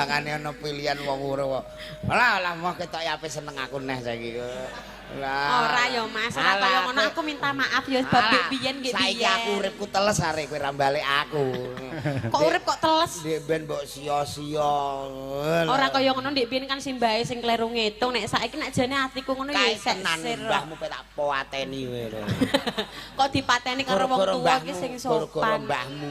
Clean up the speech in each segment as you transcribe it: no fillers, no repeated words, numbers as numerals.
Makane ana pilihan wong ora. Lah mau ketok ape seneng aku neh saiki. Lah. Ora ya Mas, ora kaya ngono aku minta maaf ya sebab biyen nggih biyen. Saiki aku uripku teles arek kowe ra balik aku. Kok urip kok teles? Ndek ben mbok sia-sia. Ora kaya ngono ndek biyen kan simbahe sing kleru ngitung nek saiki nek jane atiku ngono ya isek sir. Mbahmu pe tak pateni kowe. Kok dipateni karo wong tuwa iki sing sopan. Mbahmu.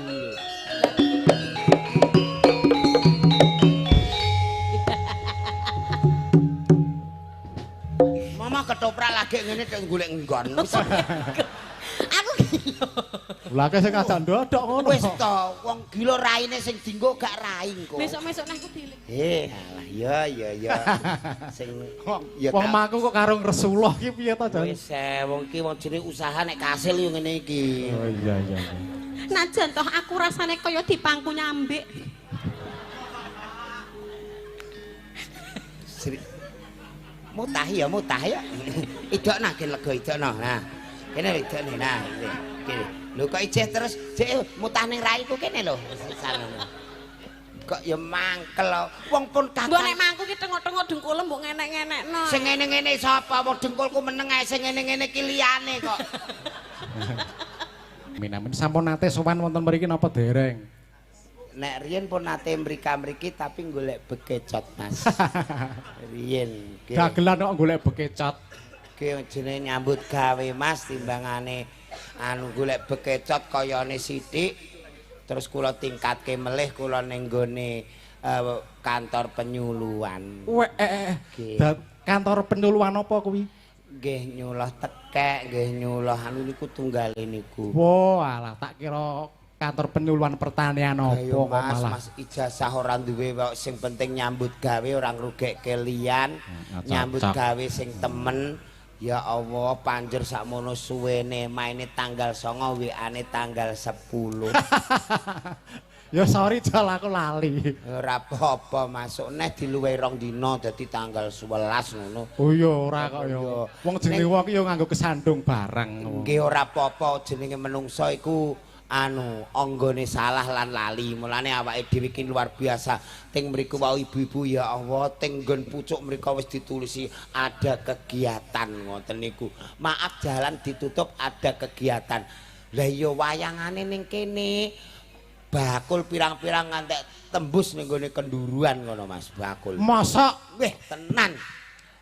Mama ketoprak lagi ngene tek golek nggon. Aku gila. Lah kok sing kadang ndodok ngono. Wis to, wong gila raine sing dienggo gak raing kok. Besok-besok nang aku dilek. Alah ya. Sing ya wong maku kok karo Rasulullah iki piye to, Jan? Wis wong iki wong jenenge usaha nek kasil yo ngene iki. Oh iya. Najan toh aku rasane kaya dipangku nyambik. Mutah ya. Idokna gen lega idokna. Nah. Kene idokne nah. Kene. Lho kok ijeh terus jek mutah ning raiku kene lho. Kok ya mangkel wong pun kakak. Mbok nek mangku ki tengok-tengok dengkulem mbok ngenek-ngenekno. Sing ngene-ngene sapa wong dengkulku meneng ae sing ngene-ngene ki liyane kok. Minamen sampun nate sowan wonten mriki napa dereng? Nek riyen pun nate mrika-mriki tapi golek bekecot Mas. Riyen. Dagelan kok golek bekecot. Ki jenenge nyambut gawe Mas timbangane golek bekecot kayane sithik terus kula tingkatke melih kula ning gone kantor penyuluhan. Kantor penyuluhan apa kuwi? Nggih nyuluh tekek, nggih nyuluh niku tunggal niku. Alah tak kira kantor penyuluhan pertanian apa kok malah. Mas ijazah ora duwe kok sing penting nyambut gawe ora ngrugekke liyan. Nyambut gawe sing temen. Ya Allah, panjer sakmono suwene maine tanggal 9 WA-ne tanggal 10. Ya sorry Jal aku lali. Ora apa-apa masuk neh diluwe 2 dina dadi tanggal 11 ngono. Oh iya ora kok ya. Wong jenenge wong iki ya nganggo kesandung barang. Nggih ora apa-apa jenenge menungso iku anggone salah lan lali. Mulane awake dhewe iki luar biasa. Ting mriku wau ibu-ibu ya Allah, ting nggon pucuk mriku wis ditulisi ada kegiatan ngoten niku. Maaf jalan ditutup ada kegiatan. Lah iya wayangane ning kene. Bakul pirang-pirang ngantek tembus ning gone kenduruan ngono Mas bakul. Mosok weh tenan.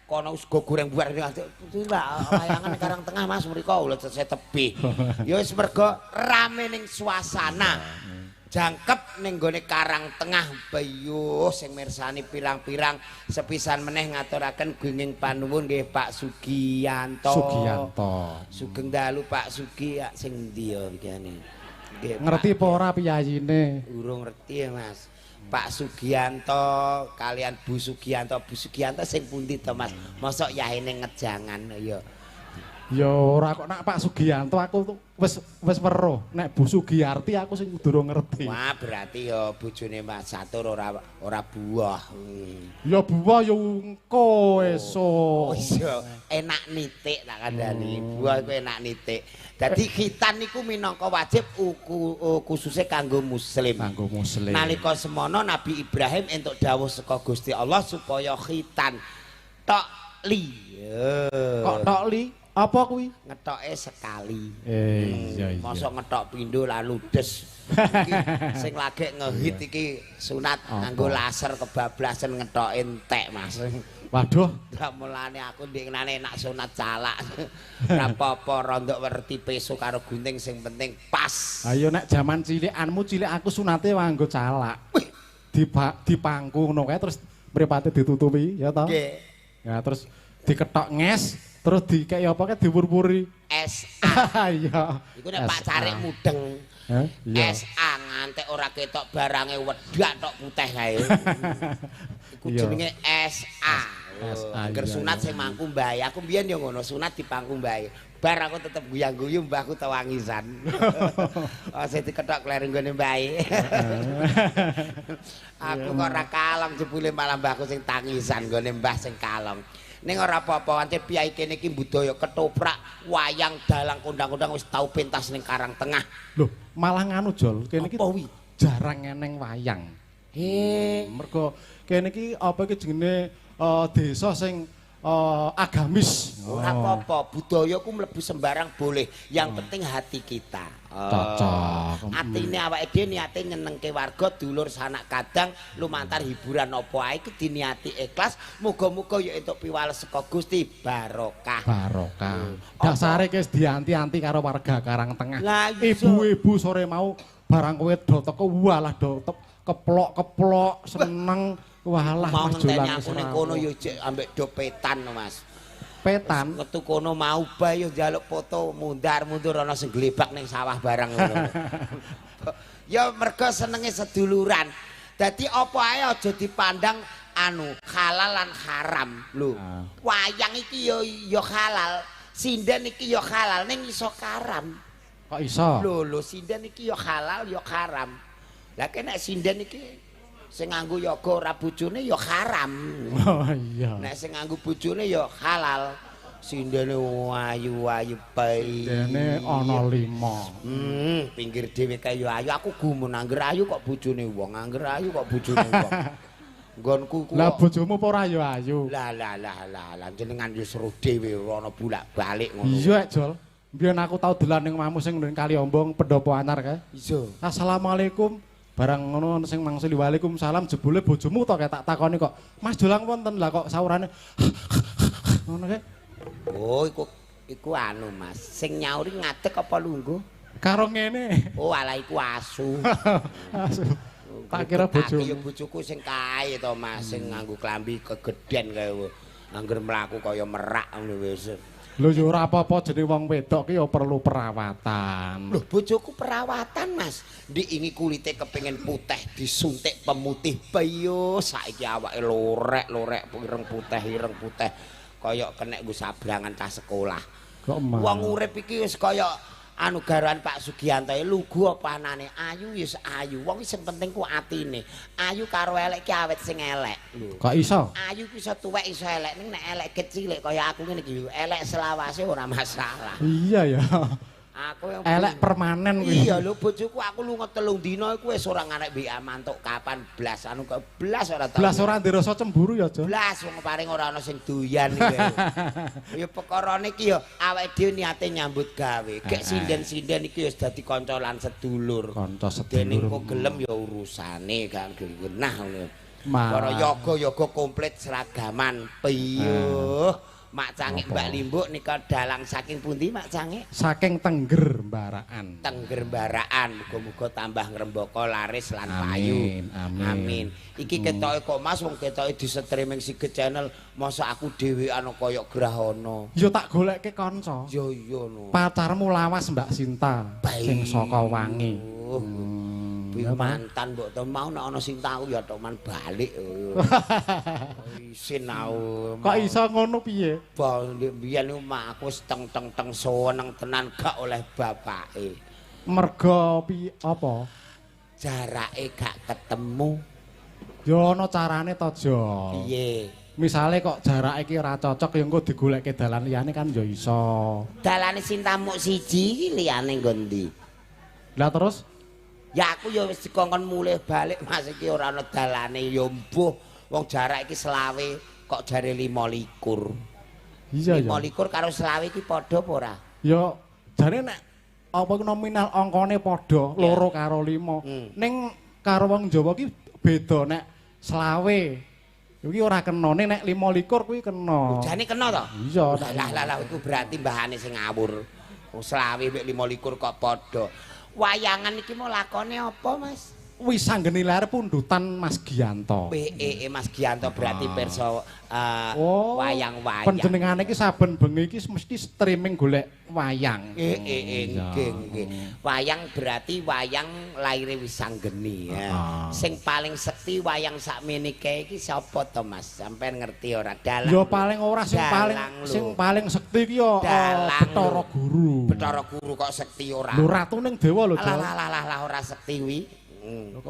Kono sego goreng buar wayangan Karang Tengah Mas mriko ulet selesai tepi. Ya wis mergo rame ning suasana. Jangkep ning gone Karang Tengah bayuh sing mirsani pirang-pirang sepisan meneh ngaturaken gunging panuwun nggih Pak Sugiyanto. Sugeng dalu Pak Sugi sing ndi ya iki. Ngerti apa ora piyayine? Urung ngerti ya Mas. Pak Sugiyanto kalian Bu Sugiyanto sing pundi to Mas? Mosok yahene ngejangan ya. Ya ora kok nak Pak Sugiyanto aku wis weruh. Nek Bu Sugiyarti aku sing durung ngerti. Wah, berarti ya bojone Mas Catur ora buah. Ya buah ya engko esuk. Oh iya, enak nitik tak kandhani. Buah iku enak nitik. Dadi khitan niku minangka wajib khususnya kanggo muslim. Nalika semono Nabi Ibrahim entuk dawuh saka Gusti Allah supaya khitan tok li. Kok tok li? Apa kuwi? Ngetoke sekali. Iya. Mosok ngetok pindho lan ludes. Sing lagi ngehit iki sunat nganggo laser kebablasan ngetoke entek Mas. Waduh, mulane aku ndekne enak sunat calak. Ora apa-apa rondok werti peso karo gunting sing penting pas. Ayo nek jaman cilikanmu cilik aku sunate nganggo calak. Dipangku ngono kae terus mripate ditutupi ya toh? Nggih. Ya terus diketok nges terus dikek apa kae diwur-wuri. SA. Iya. Iku nek Pak Carik mudeng. SA ngantek ora ketok barange wedak tok putih kae. Iku jenenge SA. Angger sunat sing mangku mbae. Aku mbiyen ya ngono, sunat dipangku mbae. Bar aku tetep guyang-guyu mbahku tawangisan. Sing diketok klereng gone mbae. Aku kok ora kalong jebule malah mbahku sing tangisan gone mbah sing kalong. Ning ora apa-apa ancen piyai kene iki budaya ketoprak, wayang, dalang kondang-kondang wis tau pentas ning Karang Tengah. Loh, malah nganu Jol, kene iki jarang eneng wayang. Mergo kene iki apa iki jenenge desa sing agamis. Ora apa-apa, budaya ku mlebu sembarang boleh. Yang penting hati kita. Cocok. Atine awake dhewe niate nyenengke warga, dulur sanak kadang lumantar hiburan apa ae iki diniati ikhlas. Muga-muga ya entuk piwales saka Gusti barokah. Barokah. Dasare wis dianti-anti karo warga Karangtengah. Lah, iya. Ibu-ibu sore mau barang kowe do teko walah do keplok-keplok seneng walah Mau Mas ngenteni Jolan aku ning kono ya jek ambek dopetan Mas. petan. Metu kono mau bae yo njaluk foto mundar-mundur ana sing glebak ning sawah barang ngono. Ya mergo senenge seduluran. Dadi apa ae aja dipandang halal lan haram lho. Wayang iki yo halal, sinden iki yo halal ning iso karam. Kok iso? Lho sinden iki yo halal yo haram. Lah nek sinden iki sing nganggo yoga ora bojone ya haram. Oh iya. Nek sing nganggo bojone ya halal. Sindene ayu-ayu bae. Dene ana 5. Pinggir dhewe kaya ayu. Aku gumun angger ayu kok bojone wong, angger ayu kok bojone wong. Nggonku ku. Lah bojomu apa ora ya ayu? Lah jenengan yo seru dhewe ana bolak-balik ngono. Iya, Jol. Biyen aku tau dolan ning omamu sing ning Kali Ombong Pendopo Anyar kae. Iya. Assalamualaikum. Barang ngono sing mangsuli waalaikumsalam jebule bojomu to kayak tak takoni kok. Mas Jolang wonten lah kok saurane. Ngono kae. Oh, iku anu Mas. Sing nyauri ngadeg apa lungguh? Karo ngene. Oh, ala iku asu. Asu. Tak kira bojomu. Ya bojoku sing kae to Mas, sing nganggo klambi kegeden kae. Angger mlaku kaya merak ngono wis. Lho ya ora apa-apa jenenge wong wedok ki ya perlu perawatan. Loh bojoku perawatan Mas. Diingi kulite kepengin putih disuntik pemutih bayo saiki awake lorek ireng putih kaya kena nggo sabrangan cah sekolah. Kok mah. Wong urip iki wis kaya anu garan Pak Sugianto lugu apa anane ayu wis ayu. Wong sing penting ku atine. Ayu karo elek ki awet sing elek. Lho. Kok iso? Ayu ku iso tuwek iso elek ning nek elek kecil kaya aku ngene iki elek selawase ora masalah. Iya ya. Aku yang Elek permanen kuwi. Iya lho bojoku aku lunga 3 dina iku wis ora ngarep WA mantuk kapan blas anu kok blas ora tau. Blas ora ndirasa cemburu ya, Jo. Blas wong paring ora ana sing doyan iki. Ya pekarane iki ya awake dhewe niate nyambut gawe. Gek sinden-sinden iki wis dadi kanca lan sedulur. Kanca Dene sedulur. kok gelem ya urusane kan genah ngono. Mah. Para yoga komplit seragaman. Piyuh. Mak Cangik Mbak Limbuk nika dalang saking pundi Mak Cangik? Saking Tengger Mbaraan. Tengger Mbaraan, muga-muga tambah ngrembaka laris lan payu. Amin. Iki ketoke kok Mas wong ketoke di streaming Siget Channel, masa aku dhewean kaya Grahana. Ya tak goleke kanca. Ya iya no. Pacarmu lawas Mbak Sinta sing saka Wangi. Mantan mbok to mau nek ana sing tau ya toman balik. Isin aku. Kok iso ngono piye? Biyen aku wis teng-teng seneng tenan gak oleh bapake. Merga apa? Jarake gak ketemu. Ya ana carane to, Jo. Piye? Misale kok jarake iki ora cocok ya engko digolekke dalan liyane kan ya iso. Dalane Sintamuk siji liyane nggon ndi? Lah terus Ya aku ya wis dikongkon mulih balik Mas iki ora ana dalane ya mbuh wong jarak iki selawe kok jare 25. iya ya. 25 karo selawe iki padha apa ora? Ya jare nek apa nominal angkane padha 2 karo 5. Ning karo wong Jawa ki beda nek selawe. Iki ora kena ning nek 25 kuwi kena. Jane kena to? Iya. Lah iku berarti mbahane sing ngawur. Selawe mek 25 kok padha. Wayangan iki mau lakone apa Mas? Wis anggene layar pundutan Mas Giyanto. Mas Giyanto berarti perso wayang-wayang. Panjenengane iki saben bengi iki mesti streaming golek wayang. Nggih. Wayang berarti wayang laire wis anggeni ya. Sing paling sekti wayang sakmene kae iki sapa to Mas? Sampeyan ngerti ora? Dalang. Ya paling ora sing paling sekti iki ya Bathara Guru. Bathara Guru kok sekti ora? Lho ratuning dewa lho, Jo. Lah ora sekti kuwi.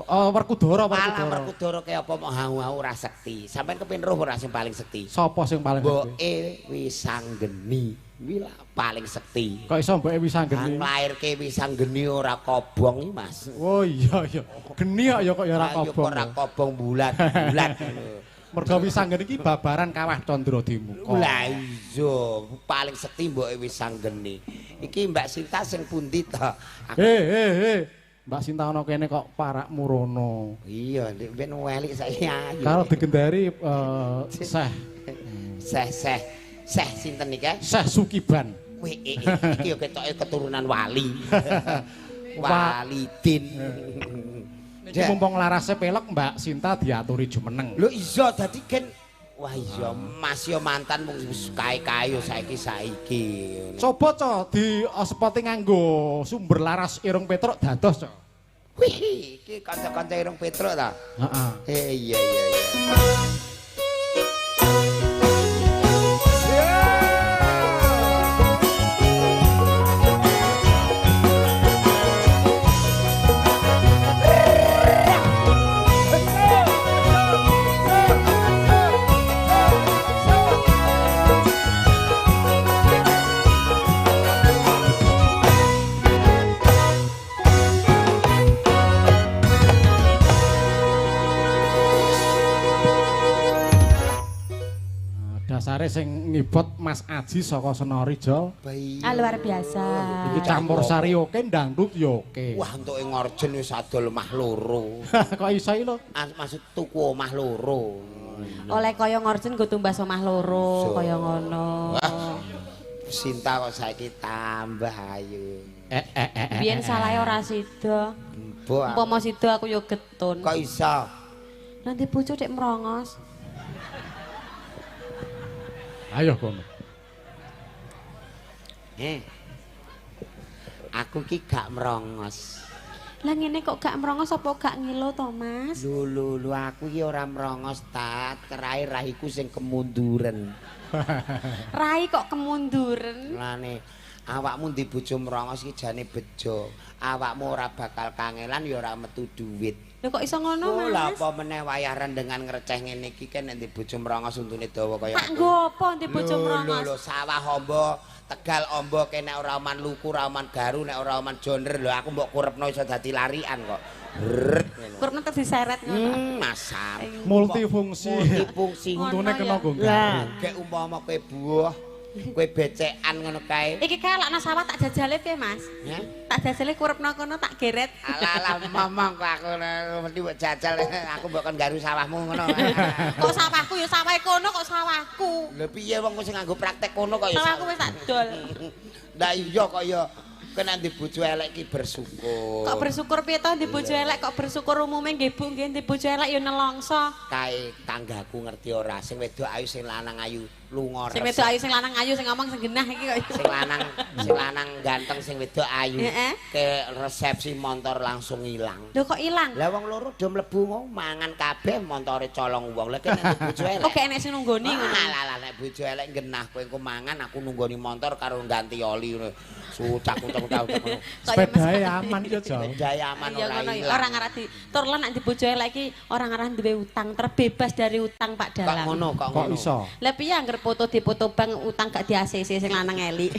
Werkudara. Werkudara kaya apa mau ora sekti. Sampeyan kepin roh ora sing paling sekti? Sapa sing paling sekti? Mboke wis anggeni. Kuwi paling sekti. Kok iso mbok wis anggeni? Nglairke wis anggeni ora kobong iki, Mas. Oh iya iya. Geni kok ya ora Ayo kobong. ora kobong bulat-bulat. Mergo wis anggeni iki babaran Kawah Candra Dimuka. Lah iya, paling sekti mboke wis anggeni. Iki Mbak Sinta sing pundi to? Mbak Sinta ana kene kok parak murono. Iya, nek ben welik saiki ayu. Karo digendari Seh sinten iki? Syekh Sukiban. Wih, iki yo ketoke keturunan wali. Walidin. Niki mumpung larase pelek Mbak Sinta diaturi jumeneng. Lho iya dadi gen wah iya Mas yo mantan mung kae-kae yo saiki. Coba di spotting nganggo sumber laras Irung Petruk dados, Cok. Wih, iki kanca-kanca Irung Petruk ta? Heeh. Iya. Dasare sing ngibot Mas Aji saka Senarijol. Luar biasa. Iki campur sari oke, dangdut yo oke. Wah, entuke ngorjen wis adol omah loro. Kok iso iki lho? Maksud tuku omah loro. Oleh kaya ngorjen nggo tumbas omah loro, kaya ngono. Sinta kok saiki tambah ayu. Biyen salahe ora sida. Mbok. Umpama sida aku yo getun. Kok iso? Nanti bojo dek merongos. Ayo kono. Aku ki gak merongos. Lah ngene kok gak merongos apa gak ngilo to, Mas? Lho aku ki ora merongos tat, kerae rahiku sing kemunduren. Rai kok kemunduren. Lane awakmu ndi bojo merongos ki jane bejo. Awakmu ora bakal kangelan ya ora metu duit. Lho kok iso ngono, Oh, lah Mas? apa meneh wayaran dengan ngreceh ngene iki kan nek ndi bojo merongos untune dawa kaya Tak nggo apa ndi bojo merongos? Lho sawah ombo, Tegal ombo kene ora oman luku, ora oman garu, nek ora oman jonder lho aku mbok kurepno iso dadi larian kok. Brrrt ngono. Kurang terus diseret ngono. Masam. Multifungsi. Untune kena nggo. Lah, gek umpama kowe buah, kowe becekan ngono kae. Iki kae lakna sawah tak jajale piye, Mas? Ya. Tak jajale kurepno kono tak geret. Alah momong kok aku mesti mbok jajal aku mbok kon garu sawahmu ngono. Kok sawahku ya sawahe kono kok sawahku. Lha piye wong sing nganggo praktek kono kok ya. Sawahku wis tak dol. Lah iya kok ya kena ndi bojo elek ki bersyukur. Kok bersyukur piye to ndi bojo elek kok bersyukur umume nggih Bu nggih ndi bojo elek ya nelongso. Kae tanggaku ngerti ora sing wedok ayu sing lanang ayu lunga Sing wedok ayu sing lanang ayu sing ngomong sing genah iki kok. sing lanang ganteng sing wedok ayu ke resepsi motor langsung ilang. Lho kok ilang? Lah wong loro do mlebu mangan kabeh montore colong wong. Lah kene bojo elek. Kok enek sing nunggoni ngono. Lah nek bojo elek genah kowe engko mangan aku nunggoni motor karo ganti oli ngono. Sucak-ucak ngono. Sepedahe aman ya, Jo. Sepedahe aman Ya ora ngono ilang. ora ngarah di tur lan nek di bojo elek iki ora ngarah duwe utang, terbebas dari utang Pak Kok Dalam. ngono kok Kok ngono. iso? Lah piye angger foto dipoto bank utang gak di ACC sing lanang elik.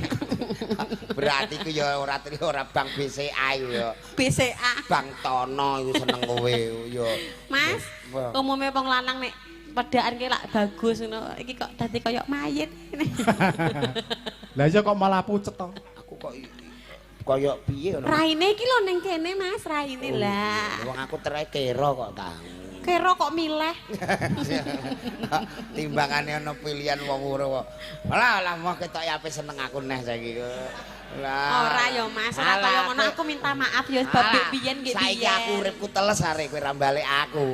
Berarti ku ya ora bank BCA ya. BCA. Bank Tono iku seneng kowe ya. Mas, Apa? umume wong lanang nek pedaan ki lak bagus ngono. Iki kok dadi kaya mayit. Lah iya kok malah pucet to. Aku kok kaya piye ngono. Raine iki lho ning kene Mas, raine lah. Wong aku terai kero kok ta. Kira kok milih. Timbangane ana pilihan wong loro kok. Lah mau ketok ape seneng aku neh saiki. Lah. Ora ya Mas, ora kaya ngono aku minta maaf ya sebab biyen nggih Saiki biyen. aku uripku teles arek kowe ra balik aku.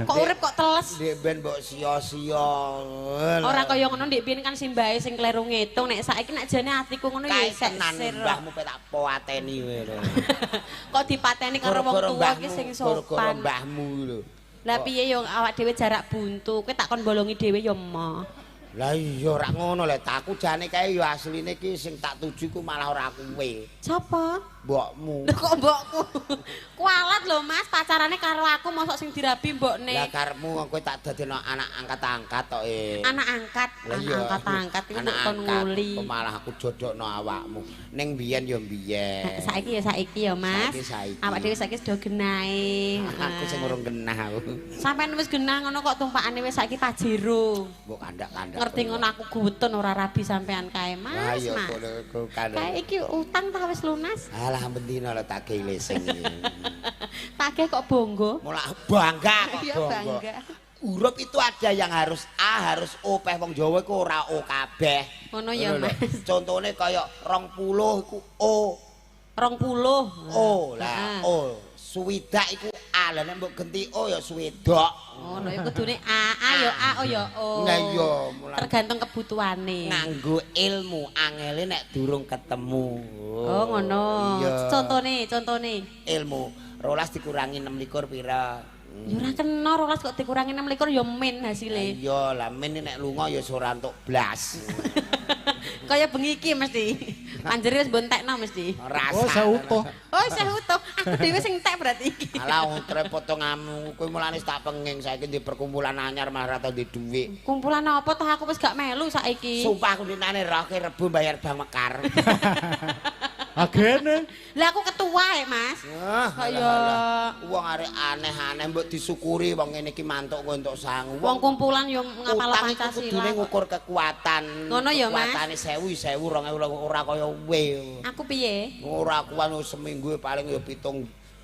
Kok urip kok teles? Ndek ben mbok sia-sia. Ora kaya ngono ndek biyen kan simbahe sing kleru ngitung nek saiki nek jane atiku ngono ya kae isek tenan sir. mbahmu pe tak powateni kowe lho. Kok dipateni karo wong tuwa iki sing Gara-gara sopan. mbahmu lho. Lah piye yo awak dhewe jarak buntu, kowe tak kon bolongi dhewe yo mo. Lah iya ora ngono lho, aku jane kae yo asline iki sing tak tuju ku malah ora kowe. Sapa? mbokmu. Lho kok mbokku? Kualat lho Mas, pacarane karo aku mosok sing dirabi mbokne. Lah karepmu kowe tak dadekno anak angkat-angkat tok Anak angkat, Lah iya. angkat iku Anak kon angkat, nguli. kok malah aku jodhokno awakmu. Ning biyen ya biyen. Saiki ya Mas. Saiki. Awak dhewe saiki sudah genahe. Aku sing urung genah aku. Sampeyan wis genah ngono kok tumpakane wis saiki Pajero. Mbok kandak-kandak. Ngerti ngono aku guwetun ora rabi sampean kae Lah Mas. ya Mas. kok kandak. Kae iki utang ta wis lunas? Alah bendina lho tak lesing iki. Tagih kok bonggo. Mulai bangga kok Iya bangga. bangga. Huruf itu ada yang harus A, harus O. Peh wong Jawa iku ora O kabeh. Ngono ya Ngono lho. Mas. Contone kaya 20 iku O. 20. O lah O. Suwidak iku A. Lah nek mbok genti O ya suwedok. Ngono ya kudune A ya A O ya O. Nah iya mulai Tergantung kebutuhane. nganggo ilmu angele nek durung ketemu. Oh ngono. Iya. Contone. Ilmu 12 dikurangi 26 pira? Ya ora kena 12 kok dikurangi 26 ya min hasile. Iya, lah men nek lunga ya ora entuk blas. Kaya bengi iki mesti. Panjere wis mbontekno mesti. Rasa. Oh, seutuh. Oh, isih utuh. Aku dhewe sing entek berarti iki. Alah untre potonganmu kowe mulane tak penging saiki di perkumpulan anyar malah ora tau di dhuwit. Kumpulan apa toh aku wis gak melu saiki. Sumpah aku dinane roke Rebo bayar bang mekar. Agene. Lah aku ketua Mas. Kaya wong arek aneh-aneh mbok disyukuri wong ngene iki mantuk kowe entuk sangu. wong kumpulan yo ngapal utang iku Pancasila. kudune ngukur kekuatan. Ngono ya, Mas? Kekuatane 1000, 2000 ora kaya kowe. Aku piye? Ora kuwan seminggu paling ya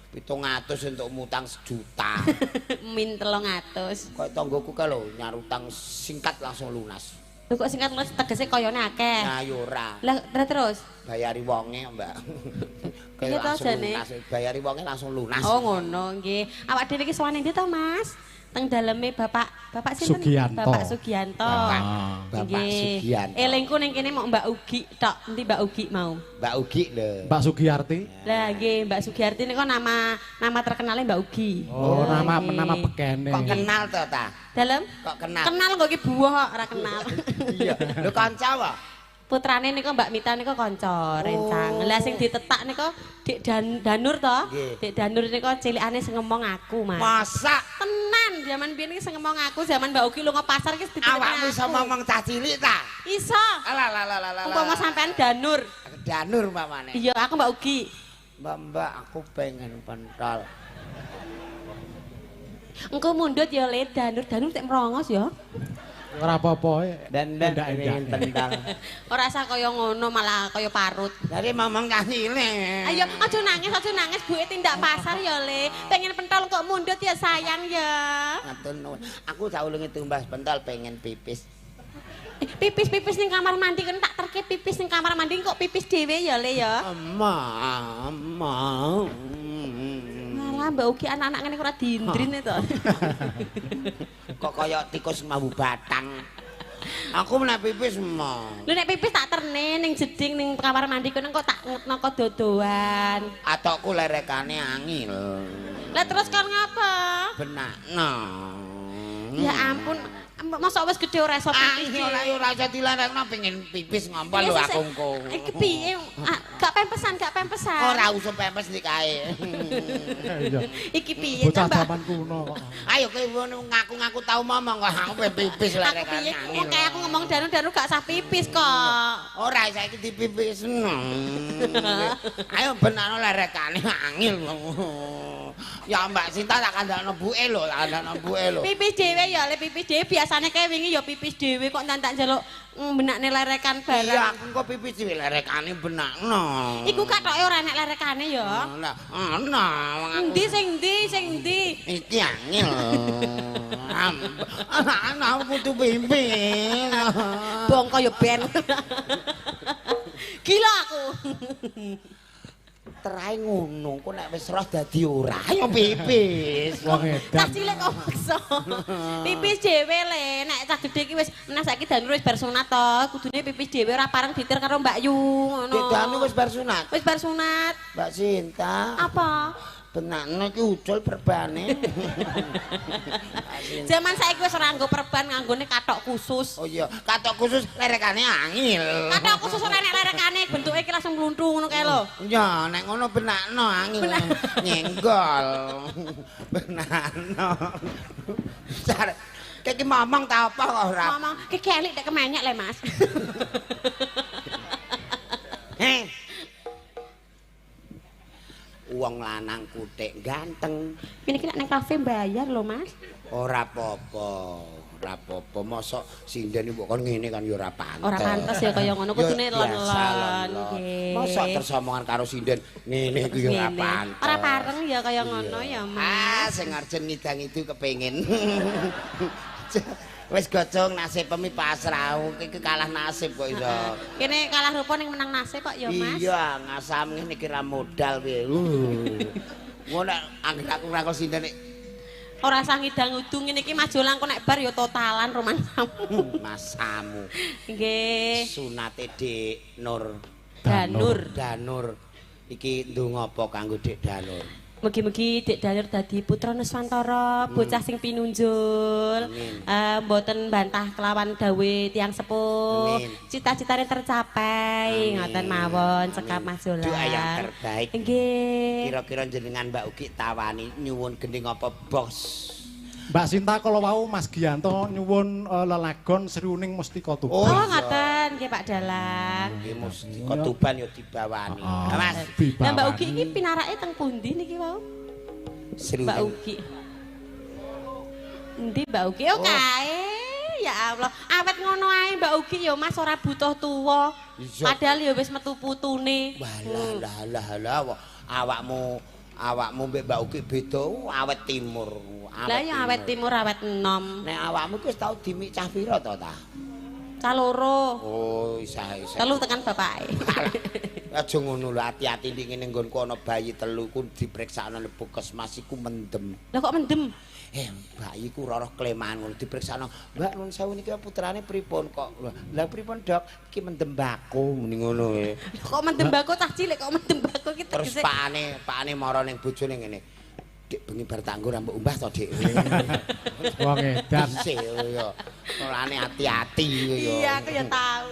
700 untuk mutang 1 juta. Min 300. Kayak tanggoku ka lho nyarutang singkat langsung lunas. Lho kok singkat lunas tegese kayane akeh. Nah ya ora. Lah terus. Bayari wonge, Mbak. Iya Kayak toh, langsung jane? lunas. Bayari wonge langsung lunas. Oh ngono nggih. Awak dhewe iki sowane ndi to, Mas? Teng daleme Bapak sinten? Sugiyanto. Bapak Sugiyanto. Bapak Nggih. Sugiyanto. Elingku ning kene mau Mbak Ugi tok. Endi Mbak Ugi mau? Mbak Ugi lho. Mbak Sugiyarti. Lah nggih, Mbak Sugiyarti niku nama terkenalnya Mbak Ugi. Oh, Lah, nama nggih. bekene. Kok kenal to ta? Dalem? Kok kenal? Kenal kok iki buah kok ora kenal. Iya. Lho kanca wae. Putrane niku Mbak Mita niku kanca rencang. Lah sing ditetak niku Dik Danur to. Nggih. Dik Danur niku cilikane sing ngomong aku, Mas. Masa Tenan, zaman biyen iki sing ngomong aku, zaman Mbak Ugi lunga pasar iki dipikirne awakmu iso ngomong cah cilik ta? Iso. Alah lah lah lah lah. Umpama sampean Danur. Danur mamane. Iya, aku Mbak Ugi. Mbak aku pengen pentol. Engko mundhut ya Le Danur tek merongos ya. Ora apa-apa. Dan pengen pentol. Ora usah kaya ngono malah kaya parut. Dari ngomong cah cilik. Ayo aja nangis buke tindak pasar ya Le. Pengen pentol kok mundhut ya sayang ya. Ngatur nuwun. Aku saulunge tumbas pentol pengen pipis. Pipis ning kamar mandi kan tak terke pipis ning kamar mandi kok pipis dhewe ya Le ya. Emma. Malah Mbak Ugi anak-anak ngene ora diindrin to. Kok kaya tikus mambu batang. Aku menek pipis mau. Lho nek pipis tak terne ning jeding ning kamar mandi kono kok tak ngutno kok dodoan. Atokku lerekane angil. Lah terus kan ngapa? Benakno. Ya ampun, masa wis gedhe ora iso pipis. Ora iso dilerekno pengen pipis ngompol lho aku engko. Iki piye? Gak pempesan. Ora usah pempes nek kae. Iya. Iki piye Bocah Mbak? zaman kuno kok. Ayo kowe ngaku-ngaku tau ngomong kok aku pengen pipis Aku lerekane piye? angil. Wong kayak aku ngomong Danu gak usah pipis kok. Ora saiki dipipis. Ayo benakno lerekane angil. Ya Mbak Sinta tak kandakno buke lho, tak kandakno buke lho. Pipis dhewe ya, le pipis dhewe biasane kae wingi ya pipis dhewe kok ndak njaluk benakne lerekan Iya, barang. aku kok pipis dhewe lerekane benakno. Iku kathoke ora enek lerekane ya. Lah, ana wong aku. Endi sing ndi? Iki angel. Anak aku kudu pipis. Bongko ya ben. Gila aku. Terahe ngono, kok nek wis roh dadi ora ayo pipis. Wong Tak edan. cilik kok maksa. Pipis dhewe le, nek cah gedhe iki wis menak saiki Danu wis bar sunat to, kudune pipis dhewe ora pareng ditir karo Mbak Yu ngono. Dek Danu wis bar sunat. Wis bar sunat. Mbak Sinta. Apa? benakno iki ucul perbane. Zaman saiki wis ora nggo perban, nganggone kathok khusus. Oh iya, kathok khusus lerekane angil. Kathok khusus ora nek lerekane bentuke iki langsung mluntu ngono kae lho. Ya, nek ngono benakno angil. Nyenggol. Benakno. Kayak ngomong ta apa kok ora? Ngomong, ki kelik nek kemenyek le, Mas. Heh. Wong lanang kutik ganteng. Ini ki nek nang kafe bayar lho, Mas. Ora apa-apa. Ora apa-apa. Mosok sinden mbok kon ngene kan ya ora pantes. Ora pantes ya kaya ngono kudune lon-lon nggih. Mosok tersomongan karo sinden ngene iku ya ora pantes. Ora pareng ya kaya ngono ya, Mas. Sing arjen ngidang itu kepengin. Wis gocong nasib pemi pasrah, iki kalah nasib kok iso. Kene kalah rupa ning menang nasib kok ya, Mas. Iya, ngasam ngene iki ra modal piye. Ngono anggere aku ngrakon sinden Ora usah ngidang udung ngene iki maju langkung nek bar ya totalan romansamu. masamu. Nggih. Sunate Dik Nur. Danur. Iki ndonga apa kanggo Dik Danur? Mugi-mugi Dik Danur dadi putra Nuswantara, bocah sing pinunjul. Mboten bantah kelawan dawe tiyang sepuh. Cita-citane tercapai, ngoten mawon cekap Mas Jolan. Doa yang terbaik. Nggih. Kira-kira jenengan Mbak Ugi tawani nyuwun gending apa, Bos? Mbak Sinta kalau mau Mas Giyanto nyuwun lelagon Sriuning Mustika Tuban. Oh, ngoten nggih Pak Dalang. Nggih Mustika Tuban ya dibawani. Mas, Lah Mbak Ugi iki pinarake teng pundi niki wau? Mbak Ugi. Endi Mbak Ugi? Oh, kae. Ya Allah, awet ngono ae Mbak Ugi ya Mas ora butuh tuwa. Padahal ya wis metu putune. Walah, awakmu mbek Mbak Ugi beda awet timur. Lah ya awet timur awet enom. Nek awakmu wis tau dimik cah pira to ta? Cah loro. Oh, isa. Telu tekan bapake. Aja ngono lho, hati-hati iki ngene nggonku ana bayi telu ku dipriksakno nang puskesmas iku mendem. Lah kok mendem? Bayi ku roh kleman ngono dipriksakno. Mbak nuwun sewu niki putrane pripun kok? Lah pripun, Dok? Iki mendem bako muni ngono. Kok mendem bako cah cilik kok mendem bako ki terus pakane mara ning bojone ngene. Dik bengi bar tanggo rambut umbah to, Dik. Wong edan. Ya. Mulane hati-hati ya. Iya, aku ya tahu.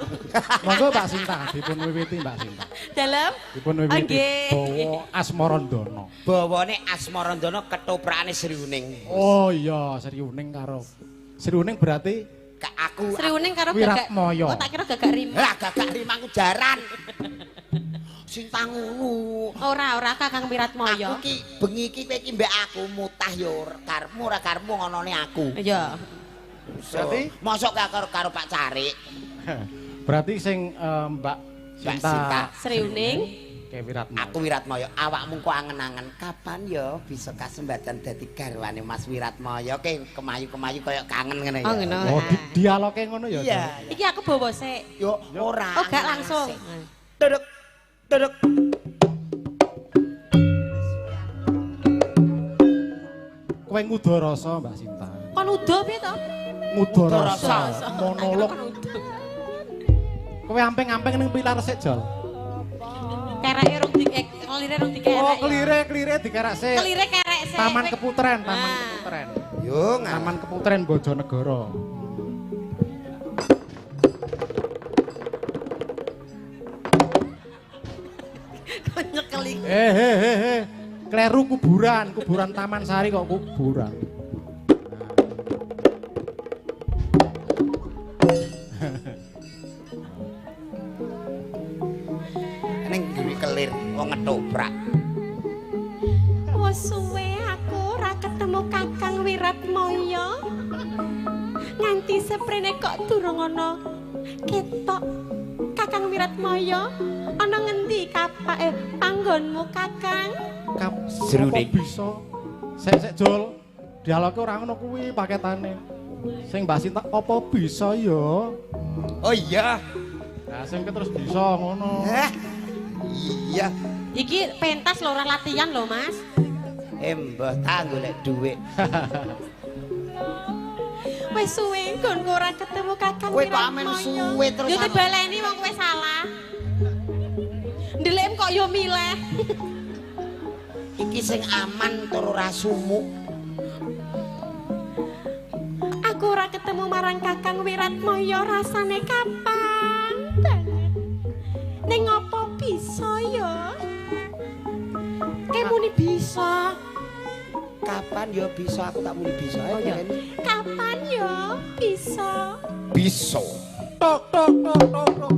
Monggo Mbak Sinta dipun wiwiti Mbak Sinta. Dalam? Dipun wiwiti bawa Asmarandana. Bawane Asmarandana ketoprakane Sriuning. Oh iya, Sriuning karo Sriuning berarti aku Sriuning karo Wiratmaya. Oh, tak kira Gagak Rima. Lah Gagak Rima ku jaran. Sing tangunu. Ora Kakang Wiratmaya. Aku ki bengi iki kowe iki mbek aku mutah ya karepmu ora karepmu ngonone aku. Iya. Berarti mosok karo Pak Carik. Berarti sing Mbak Sinta Sriuning ke Wiratmaya. Aku Wiratmaya, awakmu kok angen-angen kapan ya bisa kasembatan dadi garwane Mas Wiratmaya. Oke, kemayu-kemayu kaya kangen ngene ya. Oh, ngono. Oh, dialoge ngono ya. Iya. Iki aku bawa sik. Yo ora. Oh, gak langsung. Dedek. Kowe ngudarasa Mbak Sinta. Kon udo piye to? Ngudarasa monolog. Kowe amping-amping ning pilar sik, Jol. Kereke rung kelire rung dikerek. Oh, kelire dikerak sik. Kelire kerek sik. Taman Keputren. Yo, Taman Keputren Bojonegoro. Nyekeli. Kleru kuburan Taman Sari kok kuburan. ning duwe kelir wong ngetoprak. Wes suwe aku ora ketemu Kakang Wiratmaya. Nganti seprene kok durung ana ketok Kakang Wiratmaya. Ana ngendi kapake panggonmu Kakang? Sriuning bisa. Sek Jol. Dialoge ora ngono kuwi paketane. Sing Mbak Sinta apa bisa ya? Oh iya. Nah, sing terus bisa ngono. Iya. Iki pentas lho ora latihan lho, Mas. Mbah tak golek dhuwit. Wis suwe nggonku ora ketemu Kakang Kowe kok amen suwe terus. Yo dibaleni wong kowe salah. Ndelik kok yo milih. Iki sing aman tur ora sumuk. Aku ora ketemu marang Kakang Wiratmaya rasane kapan banget. Ning apa bisa ya? Muni bisa. Kapan ya bisa aku tak muni bisa ya. Kapan ya bisa? Bisa. Tok tok tok tok tok.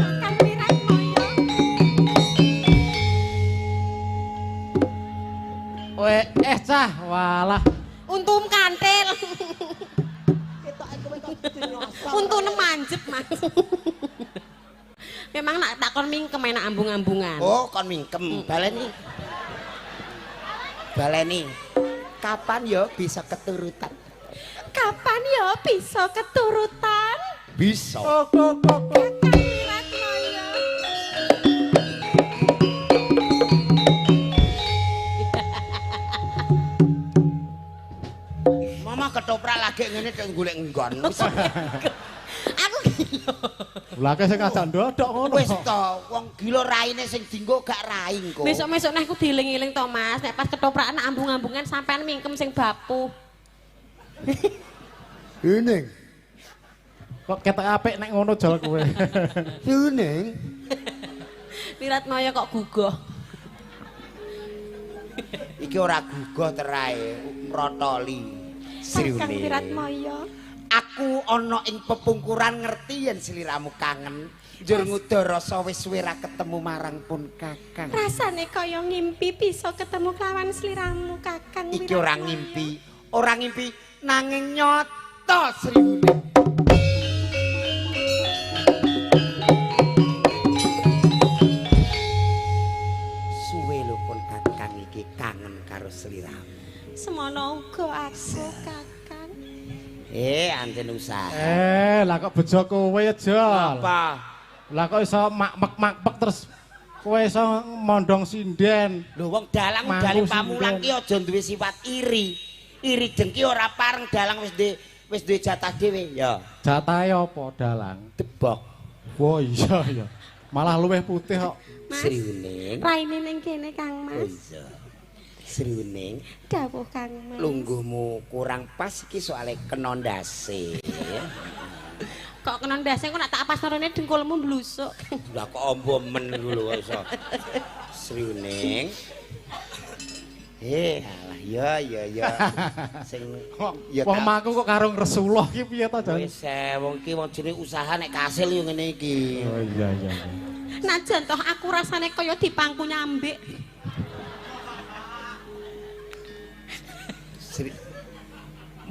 Kakang Wiratmaya. Cah, walah. Untum kantil. Untune manjep, Mas. Memang nak takon mingkem enak ambung-ambungan. Oh, kon mingkem. Baleni. Baleni. Kapan ya bisa keturutan? Kapan ya bisa keturutan? Bisa. Tok tok tok tok. Kakang Wiratmaya. Mama ketoprak lagi ngene tek golek nggon. Aku gila. Lah sing ngajak ndodok ngono. Wis to, wong gila raine sing dienggo gak raing kok. Besok-besok nek aku dieling-eling to, Mas. Nek pas ketoprakan ambung-ambungan sampean mingkem sing bapu. Hening. Kok ketok apik nek ngono jal kowe. Hening. Wiratmaya kok gugoh. Iki ora gugoh terae, mrotoli. Kakang Wiratmaya. Aku ana ing pepungkuran ngerti yen sliramu kangen. Njur ngudara rasa wis suwe ra ketemu marang pun Kakang. Rasane kaya ngimpi bisa ketemu kelawan sliramu, Kakang. Iki ora ngimpi, ora ngimpi nanging nyata Sriwuni. Suwe lho pun Kakang iki kangen karo sliramu. Semono uga aku, Kakang. Anjen usaha. Lah kok bejo kowe jal. Apa? Lah kok iso makmek terus kowe iso mondong sinden. Lho wong dalang Mampu dali sinden. pamulang ki aja duwe sifat iri. Iri dengki ora pareng dalang wis duwe jatah dhewe ya. Jatahe apa dalang? Debok. Wah iya ya. Malah luwih putih kok. Mas, Sriwuning. raine ning kene, Kang Oh Mas. iya. Sriwuning, Dawuh Kang Mas. lungguhmu kurang pas iki soalé kena ndase. Kok kena ndase kok nak tak pasarane dengkulmu mblusuk. Lah kok ombo men iku lho iso. Sriwuning. Alah ya. Sing ya Wong maku kok karo Rasulullah iki piye to jan? wis wong iki wong jenenge usaha nek kasil yo ngene iki. Oh iya. Najan toh aku rasane kaya dipangku nyambik.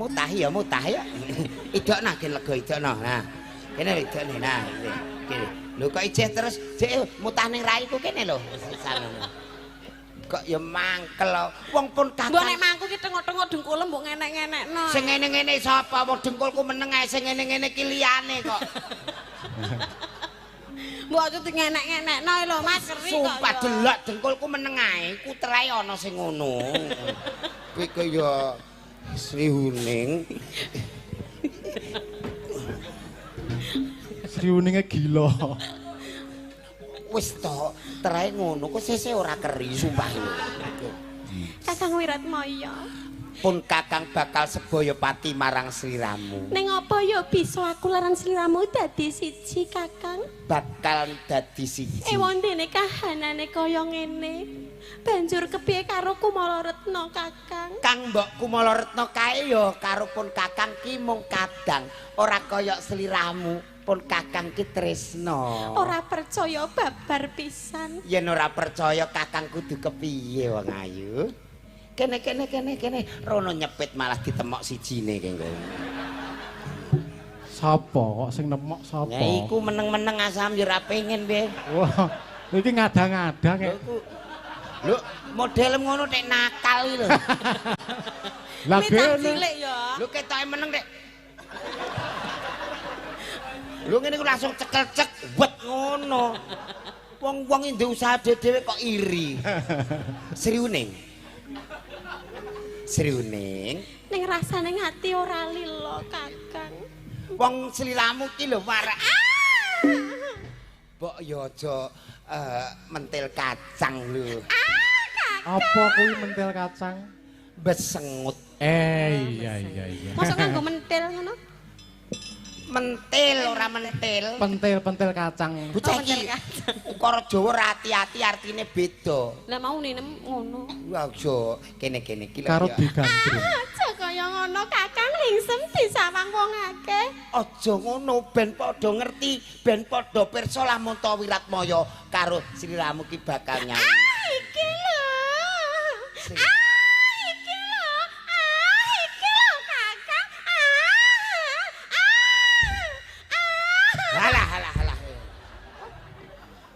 Mutah ya. Idokna gen lega idokna. Nah. Kene idokne nah. Kene. Lho kok ijeh terus jek mutah ning raiku kene lho. Kok ya mangkel. Wong pun kakang. Mbok nek mangku ki tengok-tengok dengkulmu mbok ngenek-ngenekno. Sing ngene-ngene sapa? Wong dengkulku meneng ae sing ngene-ngene ki liyane kok. Mbok aja ngenek-ngenekno lho Mas keri kok. Sumpah delok dengkulku meneng ae, kutrae ana sing ngono. Kuwi kaya Sriwuning. Sriwuninge gila. Wis to, trae ngono kok sese ora keri sumpah lho. Kakang Wiratmaya. Pun Kakang bakal sebaya pati marang sliramu. Ning apa ya bisa aku laran sliramu dadi siji, Kakang? Bakal dadi siji. Wondene kahanane kaya ngene. Banjur kepiye karo Kumala Retna, Kakang? Kang Mbok Kumala Retna kae ya karo pun Kakang ki mung kadang, ora kaya sliramu. Pun Kakang ki tresna. Ora percaya babar pisan. Yen ora percaya Kakang kudu kepiye wong ayu? Kene rono nyepit malah ditemok sijine kengko. Sapa kok sing nemok sapa? Ya iku meneng-meneng asam yo ora pengen piye. Wah, iki ngadang-ngadang Lho iku lho model ngono tek nakal iki lho. Lah Mitan gene. cilik ya. Lho ketoke meneng tek. Lho ngene iku langsung cekel-cek wet ngono. Wong-wong ndek usaha dhewe kok iri. Sriwuning. Ning rasane ngati ora lila, Kakang. Wong sliramu ki lho warak. Mbok ya aja mentil kacang lho. Apa kuwi mentil kacang? Besengut. Iya. Mosok nganggo mentil ngono? Mentil ora mentil. Pentil kacang. Bocah mentil iki kacang. ukara Jawa hati-hati artine beda. Lah mau ninem ngono. Wah, yo kene iki lho. Karo ya. digandrung. Aja kaya ngono Kakang lingsem disawang wong akeh. Aja ngono ben padha ngerti, ben padha pirsa lamun ta Wiratmaya karo sliramu ki bakal nyanyi. Iki lho. Sing- Iki lho. Iki lho Kakang. Halah.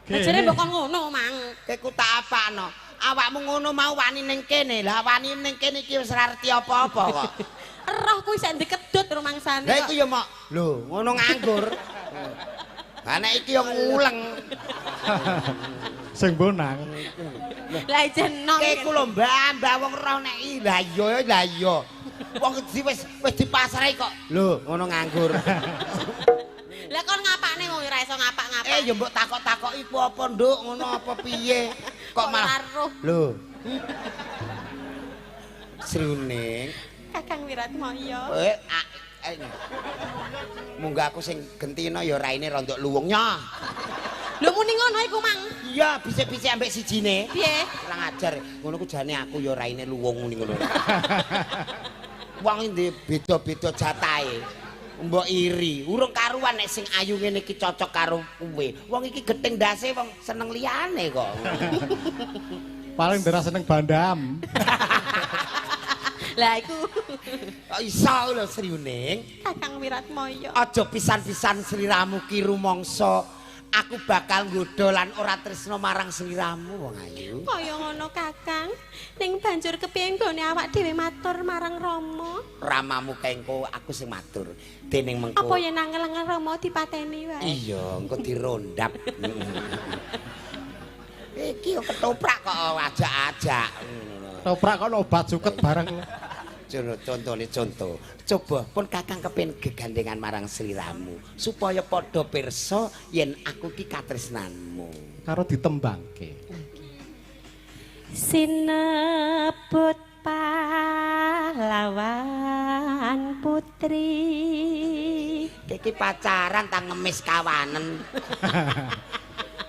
Ajare mbok kon ngono, Mang. Keku tak apakno. Awakmu ngono mau wani ning kene. Lah wani ning kene iki wis ora ngerti apa-apa kok. Roh kuwi sik dikedut rumangsane. Lah iku ya mok. Lho, ngono nganggur. Lah nek iki yo nguleng. Sing bonang. Lah jeneng. Keku lho mbah wong roh nek lah iya. Wong wis dipasrai kok. Lho, ngono nganggur. Lah kon ngapakne wong ora iso ngapak-ngapak. Ya mbok takok-takok iku apa nduk ngono apa piye? Kok malah Karo lho. Sruning. Kakang Wiratmaya. Munggah aku sing gentino ya raine rondok luwung nyah. Lho muni ngono iku, Mang. Iya, bisik-bisik ambek sijine. Piye? Kurang ajar. Ngono ku jane aku ya raine luwung muni ngono. Wong iki beda-beda jatahe. Mbok iri, urung karuan nek sing ayu ngene iki cocok karo kowe. Wong iki gething ndase wong seneng liyane kok. Paling ndara seneng bandam. Lah iku Kok iso lho Sriuning? Kakang Wiratmaya. Aja pisan-pisan sliramu ki rumangsa aku bakal nggodha lan ora tresna marang sliramu wong ayu. Kaya ngono Kakang. Ning banjur kepiye nggone awak dhewe matur marang Rama? Ramamu kengko aku sing matur. Dening mengko. Apa yen angel-angel Rama dipateni wae? Iya, engko dirondap. Iki yo ketoprak kok ajak-ajak. Toprak kok obat suket bareng. Contoh. Coba pun Kakang kepengin gegandengan marang sliramu supaya padha pirsa yen aku ki katresnanmu. Karo ditembangke. Sinebut pahlawan putri. Iki pacaran ta ngemis kawanen.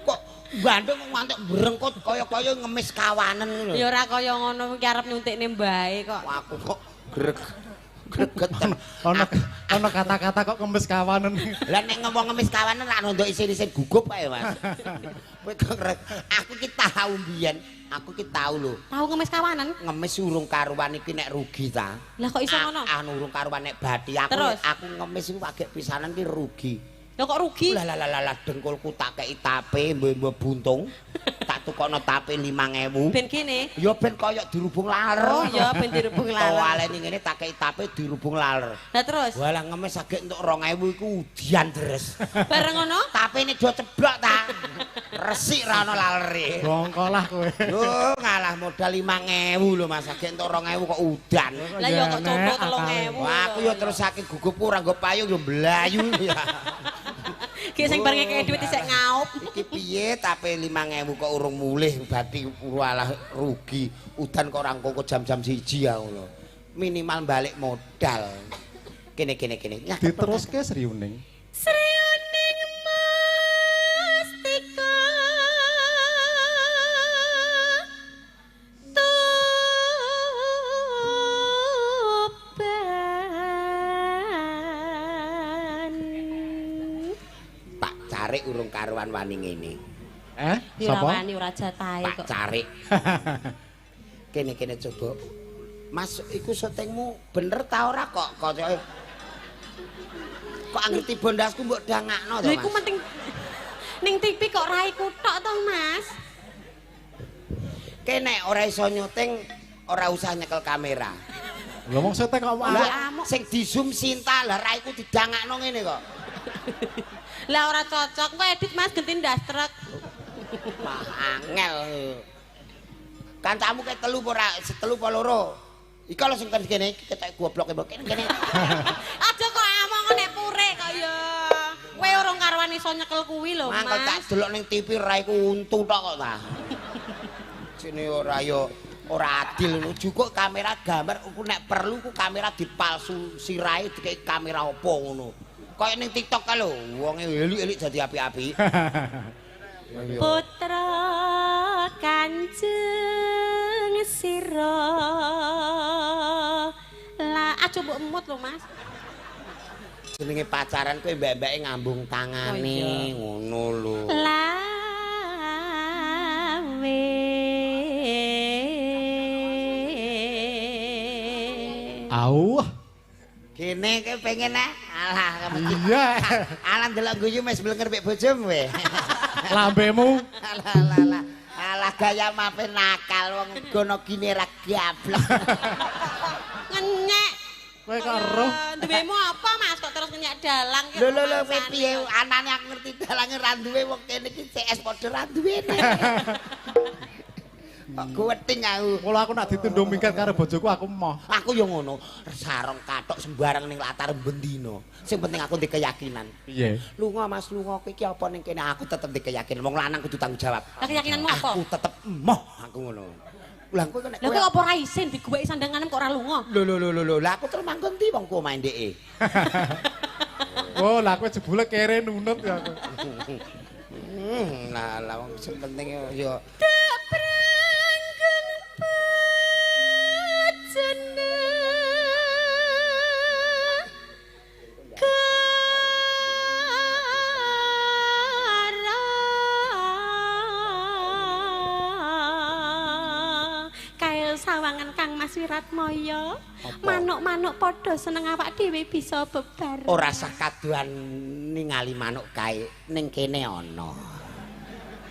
Kok gandeng kok ngantek brengkut kaya-kaya ngemis kawanen ngono. Ya ora kaya ngono iki arep nyuntikne mbae kok. Aku kok greget. Ana kata-kata kok kemis kawanen. Lah nek ngomong ngemis kawanen ra ndok isin-isin gugup kae, Mas. Kowe kok aku ki tau mbiyen, aku ki tau lho. Tahu ngemis kawanan? Ngemis urung karuan iki nek rugi ta. Lah kok iso ngono? Anu urung karuan nek bathi Terus? aku ngemis iku agek pisanan ki rugi. Lah kok rugi? Lah dengkulku tak kei tape mbok buntung. Tak tukokno tape 5.000. Ben kene. Ya ben kaya dirubung laler. Oh iya ben dirubung laler. Walene ngene tak kei tape dirubung laler. Lah terus Walah ngemis agek entuk 2.000 iku udian deres. bareng ngono? Tapene do ceblok ta. Resik ra ono lalere. Bongkolah kowe. Lho ngalah modal 5.000 lho Mas agek entuk 2.000 kok udan. Lah ya kok coba Nek, akale. 3.000. Wah aku yo terus saking gugupku ora nggo payung yo mblayu ya. Ki sing bareng ngekek dhuwit isek ngaup. Iki piye tape 5.000 kok urung mulih bathi walah rugi. Udan kok ora ngko jam-jam 1 ya ngono. Minimal balik modal. Kene. Nyah Diteruske Sriuning. Sriuning Mustika Tuban. Pak Carik urung karuan wani ngene. Ya ora Sapa? wani ora jatahe Pak kok. Carik. Kene coba. Mas iku syutingmu bener ta ora kok koyoke kok ngerti bondasku mbok dangakno to Lha iku Mas. penting ning TV kok raiku tok to Mas. Kene ora iso nyuting ora usah nyekel kamera. Lho wong seteng kok Lah sing di zoom Sinta lah raiku didangakno ngene kok. Lah ora cocok kok edit Mas genti ndastrek. Wah angel. Kancamu ke telu apa ora setelu apa loro? Iki lho sing kene iki ketek gobloke mbok kene. Aja kok omong nek pure kok ya. Kowe urung karuan iso iso nyekel kuwi lho, Mas. Mangko tak delok ning TV ra iku untu tok kok ta. Sini ora yo ora adil ngono. Jukuk kamera gambar ku nek perlu ku kamera dipalsu sirahe dikek kamera apa ngono. Kaya ning TikTok ka lho, wonge elik-elik dadi apik-apik. Putra Kanjeng sira. Lah aja mbok emut lho, Mas. Jenenge pacaran kowe mbek-mbeke ngambung tangane ngono lho. Lawe. Au. Kene kowe pengen alah Iya. alah ndelok guyu mes blenger mbek bojomu we. Lambemu. Alah gaya mape nakal wong gono gini ra gablek. Ngenyek. Kowe kok roh. Duwemu apa, Mas? Kok terus ngenyek dalang ki? Lho piye anane aku ngerti dalange ra duwe wong kene iki CS padha ra duwene. Kok kuweting aku. Mula aku nak ditundung minggat karo bojoku aku emoh. Aku yo ngono, sarong katok sembarang ning latar bendino. Sing penting aku ndek keyakinan. Piye? Lunga Mas, lunga kowe iki apa ning kene aku tetep ndek keyakinan. Wong lanang kudu tanggung jawab. Lah keyakinanmu apa? Aku tetep emoh aku ngono. Lah kowe nek Lah kowe apa ora isin digoweki sandanganem kok ora lunga? Lho. Lah aku terus manggon ndi wong ku main ndeke. Oh, lah kowe jebule kere nunut ya aku. Lah wong sing penting yo Tak pranggeng pacena kae sawangan Kang Mas Wiratmaya. Manuk-manuk padha seneng awak dhewe bisa bebar. ora sah kaduan ningali manuk kae ning kene ana.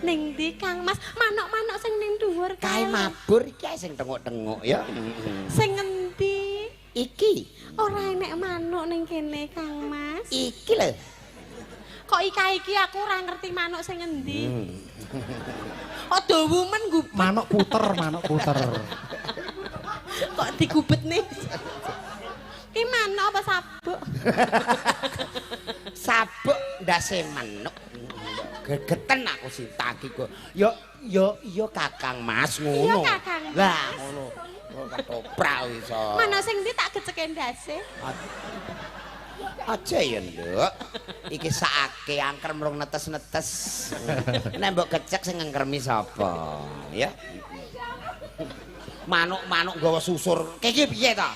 Ning ndi Kang Mas? Manuk-manuk sing ning dhuwur Kae mabur iki ae sing tengok-tengok ya. Sing ngendi? Iki. Ora enek manuk ning kene Kang Mas. Iki lho. Kok iki aku ora ngerti manuk sing ngendi. Kok dawu men gubet. Manuk puter. Kok digubetne. Ki manuk apa sabuk? Sabuk ndase manuk. Gegeten aku sitaki kok. Yo Kakang Mas ngono. Iya, Kakang Mas. Lah ngono. Ketoprak iso. Manuk sing ndi tak geceke ndase. Aja ya, Nduk. Iki sakake angker mrung netes-netes. Nek mbok gecek sing ngengkermi sapa? Ya. Manuk-manuk gawa susur. Iki piye to?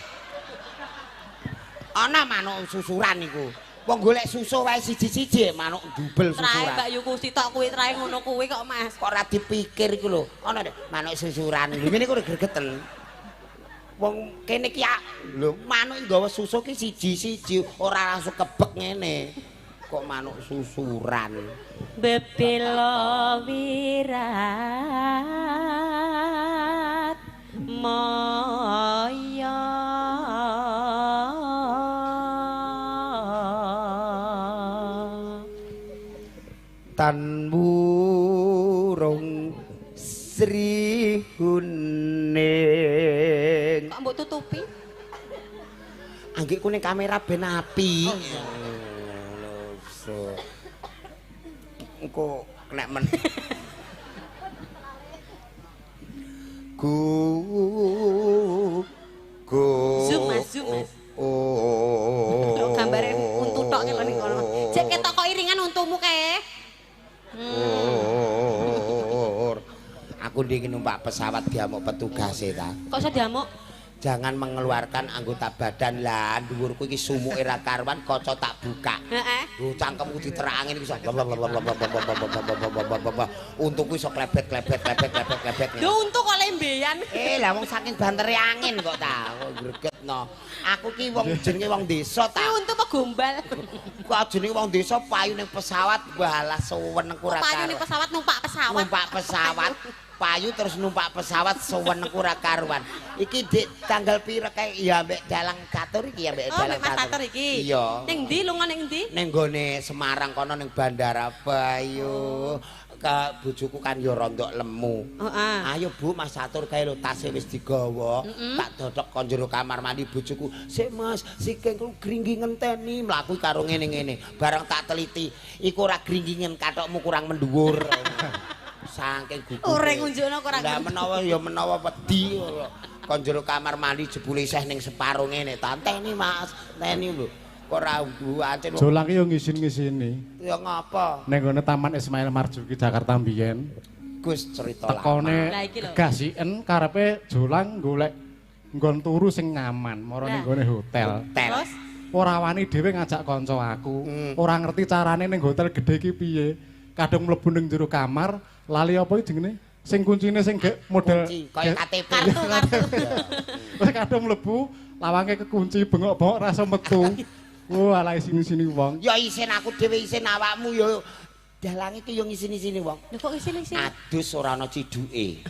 Ana manuk susuran iku. Wong golek susu wae siji-siji manuk dubel Trae susuran. Mbak Yu Kusti tok kuwi trae ngono kuwi kok Mas. Kok ora dipikir iku lho. Ana manuk susuran. Lho ngene kok gregeten. Wong kene ki lho manuk nggawa susu ki siji-siji ora langsung kebek ngene. Kok manuk susuran. Bebelo wirat moyo Tan burung Sri Huning. kok mbok tutupi? Anggikku ning kamera ben apik. Engko nek men Zoom Mas. Oh. Gambare untu tok kene ning kono. Jek ketok kok iringan untumu kae. Aku ndek numpak pesawat diamuk petugase ta. Kok iso diamuk? Jangan mengeluarkan anggota badan lah, dhuwurku iki sumuke ra karuan, kaca tak buka. Heeh. Cangkemku diterangin iso. Untukku iso klebet. Yo untu kok lembeyan. Lah wong saking bantere angin kok ta, kok gregetno. Aku ki wong jenenge wong desa ta. Kuwi untu apa gombal? Kok jenenge wong desa payu ning pesawat balas sewenengku ra Payu ning karuan. pesawat numpak pesawat. Numpak pesawat. Payu terus numpak pesawat sewenengku ra karuan. Iki Dik tanggal pira kae ya mbek dalang catur iki ya mbek Oh, dalang Mas Tater iki. Iya. Ning ndi lunga ning ndi? Ning gone Semarang kono ning Bandara Bayu. ke bojoku kan ya rondok lemu. Ayo Bu, Mas atur kae lho tase wis digawa. Tak dodok kon jero kamar mandi bojoku. Sik Mas, sikeng ku gringgi ngenteni mlaku karo ngene-ngene. Bareng tak teliti, iku ora gringgingen kathokmu kurang mendhuwur. Saking gugu. Ora ngunjukno kok ora. Lah menawa wedi kon jero kamar mandi jebule isih ning separo ngene. Tanteni Mas, teni lho. Ora ancen Jolang ki yo ngisin-ngisini. Ya ngapa? Ning gone Taman Ismail Marzuki Jakarta mbiyen. Gus cerita lama. Tekone gasiken karepe Jolang golek nggon turu sing nyaman, mara ning gone hotel. Terus ora wani dhewe ngajak kanca aku. Ora ngerti carane ning hotel gedhe ki piye. Kadung mlebu ning jero kamar, lali apa iki jenenge? Sing kuncine sing gek model kaya KTP. kartu. Wis kadung mlebu, lawange kekunci bengok-bengok rasa metu. Wah, ala sini-sini wong. Ya isin aku dhewe isin awakmu ya dalange ki yo ngisini-sini wong. Lho kok isin-isin? Adus ora ana ciduke.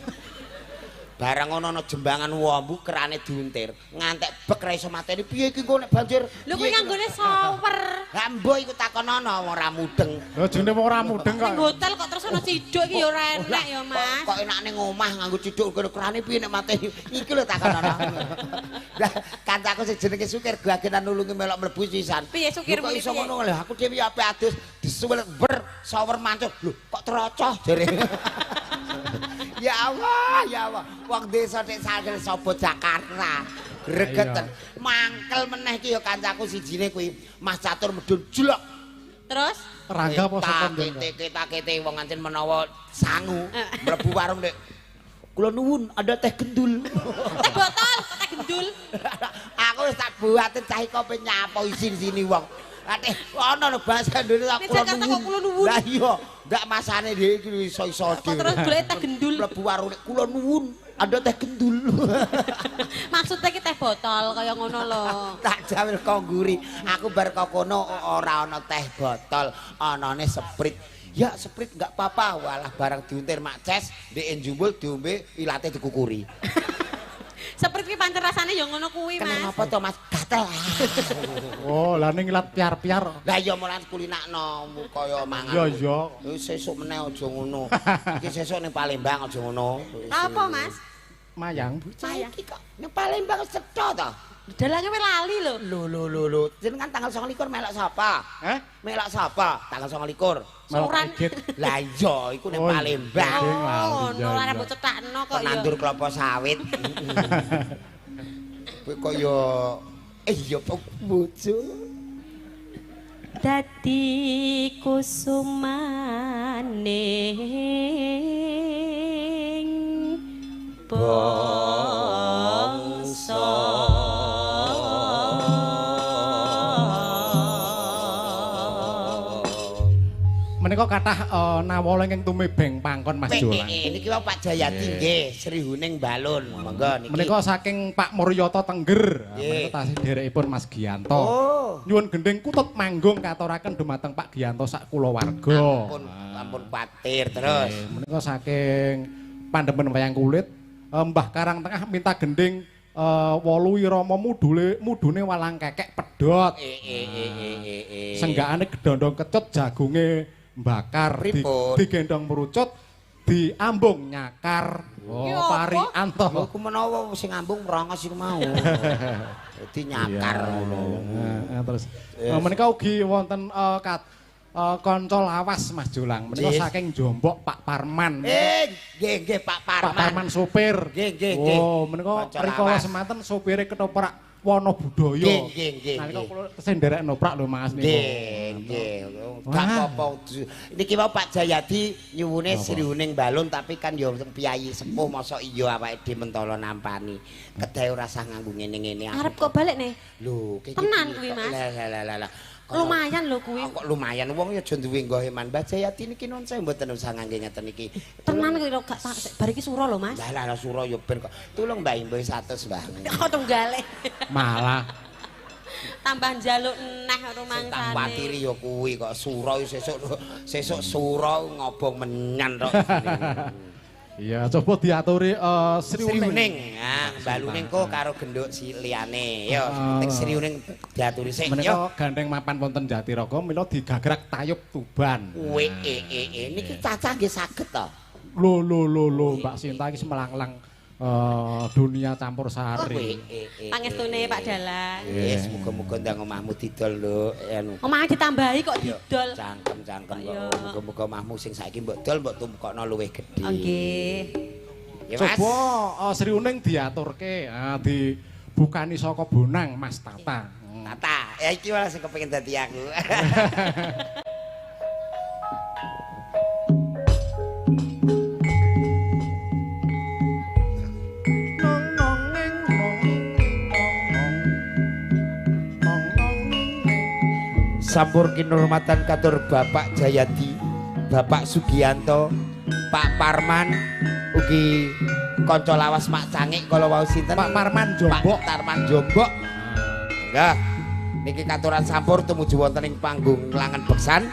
Barang ana jembangan wombu kerane diuntir. Ngantek bek ra iso mateni. Piye iki engko nek banjir? Lho kuwi nganggone shower. Lah mbok iku takonono ora mudeng. Lho jene wong ora mudeng kok. Ning hotel kok terus ana ciduk iki ya ora enak ya, Mas. Kok enak ning omah nganggo ciduk kene kerane piye nek mateni? Iki lho takonono. Lah kancaku sing jenenge Sukir gagenan nulungi melok mlebu sisan. Piye Sukir kok iso ngono lho aku dhewe ape adus disuwel ber shower mancur. Lho kok terocoh jare. Ya Allah, ya Allah. Wong desa nek saged sapa Jakarta. Gregeten. Mangkel meneh iki ya kancaku sijine kuwi Mas Catur medun julok. Terus Rangga apa sapa Kita wong ancen menawa sangu mlebu warung nek kula nuwun ada teh gendul. teh botol, teh gendul. Aku wis tak buatin cah kopi nyapa isin sini wong. Ateh ana lho bahasa Indonesia kula nuwun. Lah iya, ndak masane dhewe iki iso-iso dhewe. Terus golek teh gendul. Mlebu warung kula nuwun, ada teh gendul. Maksudnya ki teh botol kaya ngono lho. Tak jawil kongguri. Aku bar kok kono ora ana teh botol, anane Sprite. Ya Sprite enggak apa-apa, walah barang diuntir mak ces, ndek njubul diombe ilate dikukuri. Seperti pancen rasane ya ngono kuwi, Mas. Kenapa to Mas? Gatel. Oh, lah ning ilat piar-piar. Lah iya mulan kulinakno kaya mangan. Iya iya. Sesuk meneh aja ngono. Iki sesuk ning Palembang aja ngono. Apa, Mas? Mayang. Saiki kok ning Palembang cetha to. Dalange wis lali lho. Lho. Jenengan tanggal 29 melok sapa? Melok sapa? Tanggal 29. Suran. Lah iya iku ning Oh, Palembang. Oh, ora mbok cetakno kok ya. Nandur kelapa sawit. Kowe kaya iya bojo. Dadi kusumaning bangsa. Menika kathah nawala ingkang tumibeng pangkon Mas Jolang. Niki wae Pak Jayati nggih, Sri Huning Balun. Monggo niki. Menika saking Pak Muryata Tengger. Menika tasih derekipun Mas Giyanto. Oh. Nyuwun gending kutut manggung katuraken dumateng Pak Giyanto sak kulawarga. Ampun kuwatir terus. Menika saking pandemen wayang kulit Mbah Karang Tengah minta gending 8 irama mudune walang kekek pedhot. Senggakane gedondong kecut jagunge mbakar digendong merucut diambung nyakar. Oh, pari anto. Iku menawa sing ambung merongos iku mau. Dadi nyakar ngono. Terus menika ugi wonten kanca lawas Mas Jolang. Menika saking Jombok Pak Parman. Nggih Pak Parman. Pak Parman sopir. Nggih. Oh, menika rikala semanten sopire ketoprak Wono Budaya. Nggih. Nalika kula tesih nderek noprak lho Mas niku. Nggih. Gak apa-apa. Niki wae Pak Jayadi nyuwune Sri Huning Balun tapi kan ya piyayi sepuh mosok iya awake dhewe mentala nampani. Kedahe ora usah nganggo ngene-ngene. Arep kok balik nih? Lho, tenan kuwi Mas. Lah. Lumayan lho kuwi. Kok lumayan wong ya aja duwe nggoheman. Mbah Jayati niki nun saya mboten usah ngangge ngeten iki. Tenan kira gak bar iki sura lho Mas. Lah sura ya ben kok. Tulung Mbah Imbo 100 Mbah. Kok tunggale. Malah tambah njaluk neh rumangsane. Tak patiri ya kuwi kok sura sesuk sura ngobong menyan tok. Iya, coba diaturi Sri Uning. Nah, Mbak Luning kok karo genduk si liyane. Yo, ning Sri Uning diaturi sik. Menika gandeng mapan wonten Jatirogo mila digagrak tayub Tuban. Niki cacah nggih saged to. Lho Mbak Sinta iki semelanglang dunia campur sari. Pangestune Pak Dalang. Yes, muga-muga ndang omahmu didol lho anu. Omah ditambahi kok didol. Cangkem muga-muga omahmu sing saiki mbok dol mbok tumpukno luwih gedhe. Nggih. Ya Mas. Coba Sri Uning diaturke dibukani saka Bonang Mas Tata. Tata, ya iki malah sing kepengin dadi aku. Sampur kinurmatan katur Bapak Jayadi, Bapak Sugiyanto, Pak Parman, ugi kanca lawas Mak Cangik kala wau sinten? Pak Parman Jombok. Pak Tarman Jombok. Enggak. Niki katuran sampur tumuju wonten ing panggung Langan Beksan.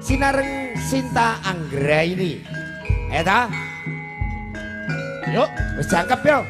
Sinareng Sinta Anggra ini. Eta. Yuk, wis jangkep yo.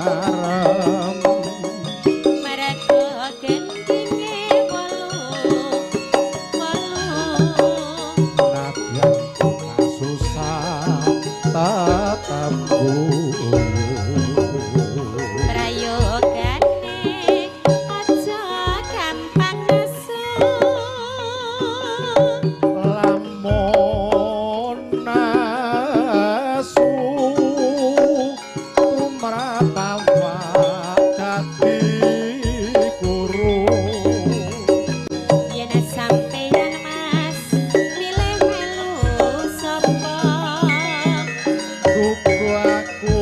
marem mereka gendinge wolu nadyan susah tetep prayogane aja gampang nesu lamun nasu tumratawa dadi guru yen sampeyan Mas milih melu sapa kuku aku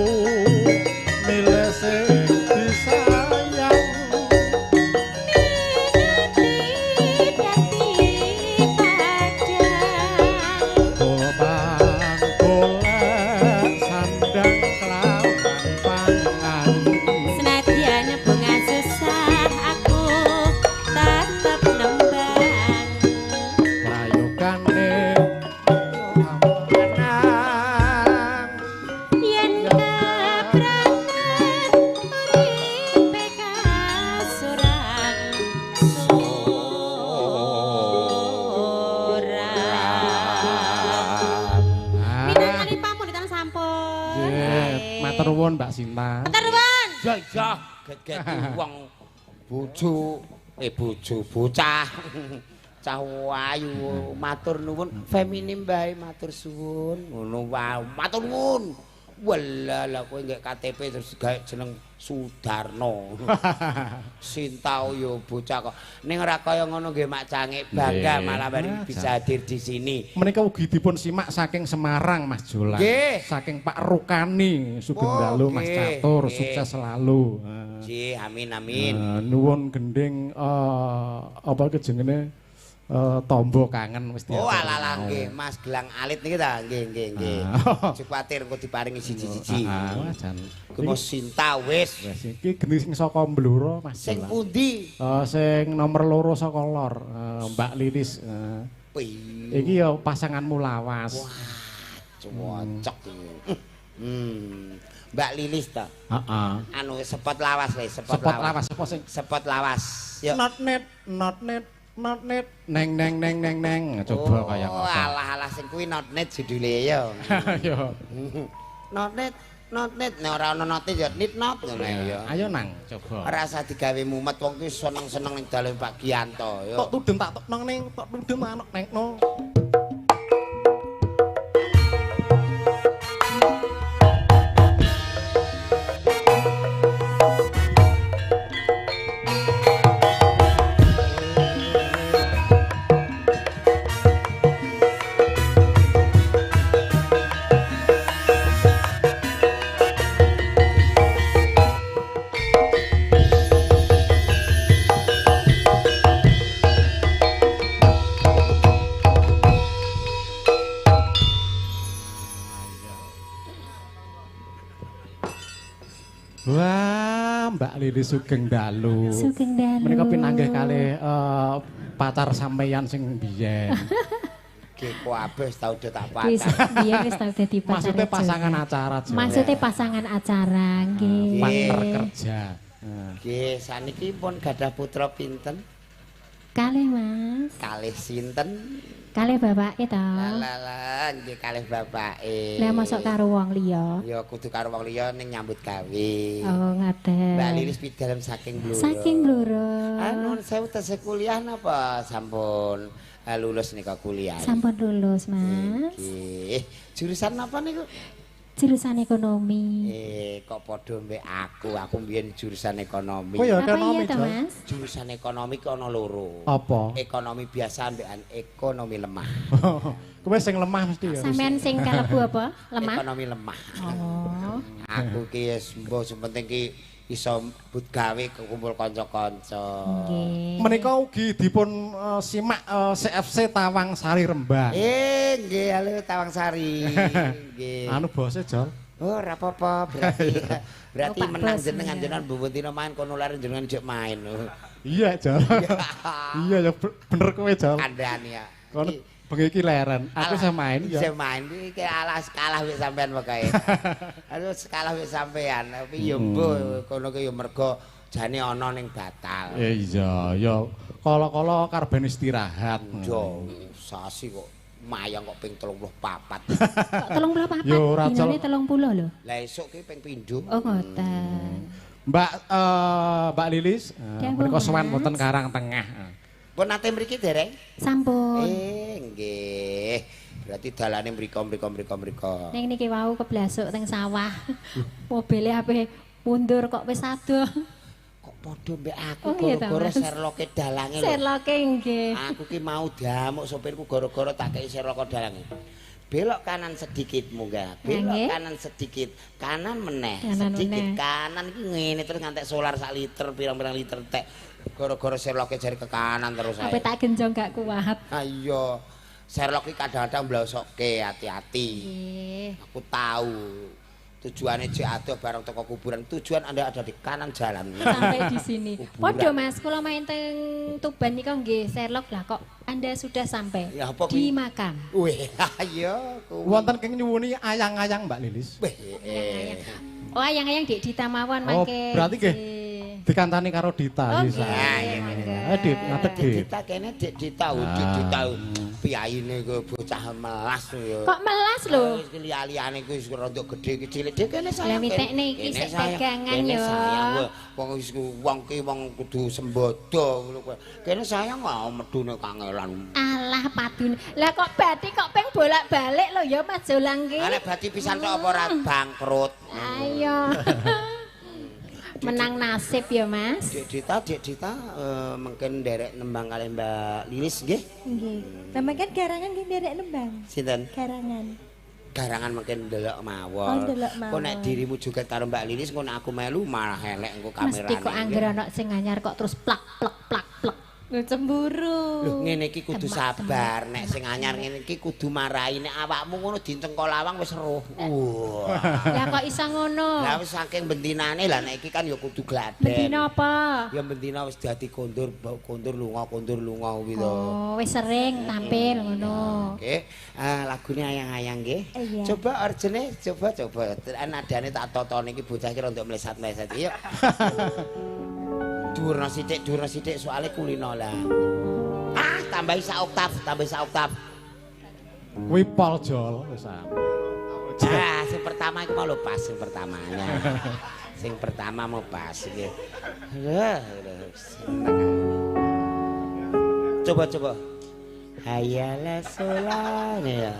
milih sing disayang Tobang golek sandang kelawan pangan senadyan bunga susah aku tetep nembang prayogane amanang yen kepranan uripe kasurang minangkani pamuritan sampun matur nuwun Mbak Sinta matur nuwun Ya iya, get-get wong bojo bocah. Cah ayu matur nuwun feminim bae matur suwun. Ngono wae. Matur nuwun. Walah kowe nggih KTP terus gawe jeneng Sudarno. Sinta yo bocah kok. Ning ora kaya ngono nggih Mak Cangik bangga malah bareng bisa hadir di sini. menika ugi dipun simak saking Semarang Mas Jolan Nggih. saking Pak Rukani Sugeng Dalu Mas nggih, Catur nggih. sukses selalu Nggih, amin amin. nuwun gending apa kejengene tombo kangen wis Oh diatur. ala nggih Mas Gelang Alit niki ta nggih nggih. Aja kuwatir engko diparingi siji-siji. Jan. Kuwi Sinta wis. Wes iki gending sing saka Blora Mas Sing Jolan. pundi? Sing nomor loro saka lor Mbak Lilis. Wih, Iki ya pasanganmu lawas. cocok iki. Mbak Lilis ta. Heeh. Anu sepot lawas wis, Sepot lawas apa sing Sepot lawas. Yuk. not net neng coba kaya Oh, apa. alah sing kuwi not net judule ya. Ayo. Not net. Nek ora ono note ya nit not ngono ya. Ayo nang coba. Ora usah digawe mumet wong ki seneng-seneng ning dalan Pak Gianto ya. Tok tudem tak nang ning tok tudem anak nengno. Wah, Mbak Lili Sugeng Dalu. Sugeng Dalu. Menika pinanggih kalih pacar sampeyan sing biyen. Ki kabeh tau udah tak Wis pacar. biyen wis tau dadi pacar. Maksudnya pasangan acara Jo. Maksudnya pasangan acara nggih. Partner kerja. Nggih, saniki pun gadah putra pinten? Kalih Mas. Kalih sinten? Kalih bapake to. Lah nggih kalih bapake. Lah mosok karo wong liya. Ya kudu karo wong liya ning nyambut gawe. Oh, ngaten. Mbak Lilis pidalem saking Blora. Saking Blora. Anu sewu tesih kuliah napa sampun lulus nika kuliah. Sampun lulus, Mas. Nggih. Jurusan napa niku? Jurusan ekonomi. Kok padha mbek aku. Aku mbiyen jurusan ekonomi. Oh ya Apa ekonomi iya to, Jo. Mas? Jurusan ekonomi ki ana loro. Apa? Ekonomi biasa mbekan ekonomi lemah. Kowe sing lemah mesti ya. Sampean sing kalebu apa? Lemah. Ekonomi lemah. Oh. Aku ki wis mbok sing penting ki iso but gawe kumpul kanca-kanca. Nggih. Menika ugi dipun simak CFC Tawang Sari Rembang. Nggih, halo Tawang Sari. Nggih. Anu bose Jol. Oh, ora apa-apa, berarti Pak menang Bos, jenengan ya. jenengan bobotino main kono lare jenengan jek main. Iya Jol. Iya ya bener kowe Jol. Kandhani ya. Kono bengi iki leren. Aku Alah, bisa main ya. Bisa main iki alas kalah wis sampean pokoke. Aduh kalah wis sampean. Tapi ya mbuh kono ki ya mergo jane ana ning batal. Iya, ya kala-kala karben istirahat. Yo sasi kok mayang kok ping 34. Kok 34? Yo, ora Dinane 30 lho. Lah esuk ki ping pindho. Oh ngoten. Mbak Lilis, menika sowan wonten Karang Tengah. Pun nate mriki dereng? Sampun. Nggih. Berarti dalane mriko. Ning niki wau keblasuk teng sawah. Mobile ape mundur kok wis adoh. Kok padha mbek aku Oh, iya ta, gara-gara Mas. Sherlock dalange lho. Sherlock nggih. Aku ki mau damuk sopirku gara-gara tak kei Sherlock dalange. Belok kanan sedikit munggah, belok Nggih. kanan sedikit, kanan meneh, Kanan sedikit meneh. kanan iki ngene terus ngantek solar sak liter, pirang-pirang liter tek. Gara-gara Sherlock jari ke kanan terus Ape ae. tak genjong gak kuat. Ah iya. Sherlock iki kadang-kadang mblosokke hati-hati. Nggih. Aku tahu. Tujuannya jek adoh bareng toko kuburan. Tujuan Anda ada di kanan jalan. Sampai di sini. Kuburan. Podo Mas, kula main teng Tuban nika nggih Sherlock lah kok Anda sudah sampai Ya, apa di kuwi? makam. Wih, ayo. Wonten keng nyuwuni ayang-ayang Mbak Lilis. Wih, Oh, ayang-ayang Dik Dita mawon Oh, mangke. berarti nggih dikantani karo Dita Oh, bisa. nggih. Dit, ngatek Dit. Dita kene Dik Dita, Dik Dita. Piyaine ku bocah melas ya. Kok melas lho? Wis liya-liyane ku wis rada gedhe cilik dhewe kene sayang. Lah, mitekne iki Kene sik sayang, pegangan kene ya. sayang, wong wis wong ki wong kudu sembodo ngono kuwi. Kene sayang kok medune kangelan. Alah padune. Lah kok bati kok peng bolak-balik lho ya Mas Jolang ki. Nek bati pisan tok apa ora bangkrut. Ayo. Menang nasib ya Mas. Dik Dita mungkin derek nembang kali Mbak Lilis nggih. Nggih. Sampeyan garangan nggih nderek nembang. Sinten? Garangan. Garangan mungkin ndelok Oh, mawon. ndelok Kok nek mawon. dirimu joget karo Mbak Lilis ngono aku melu malah elek engko kamerane. Mesti kok angger ana sing anyar kok terus plak plak plak plak. Cemburu. Lho ngene iki kudu Temak, sabar, nek sing anyar ngene iki kudu marahi nek awakmu ngono dicengkol lawang wis roh. Wah. Lah kok iso ngono? Lah wis saking bentinane lah nek iki kan ya kudu gladen. Bendina apa? Ya bentina wis dadi kondur lunga kuwi to. Oh, wis sering tampil ngono. Oke, lagune ayang-ayang nggih. Iya. Coba orjene, coba. Nadane tak totone iki bocah iki rada mlesat-mlesat. Yuk. Durna sithik soalé kulino lah. Tambahi sak oktav. Kuwi pol jol wis. Sing pertama iku mau lho pas sing pertamanya. Sing pertama mau pas iki. Coba. Hayala sholat ya.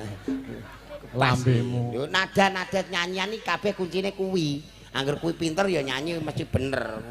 Lambemu. Yo nada nyanyian iki kabeh kuncine kuwi. Angger kuwi pinter ya nyanyi mesti bener.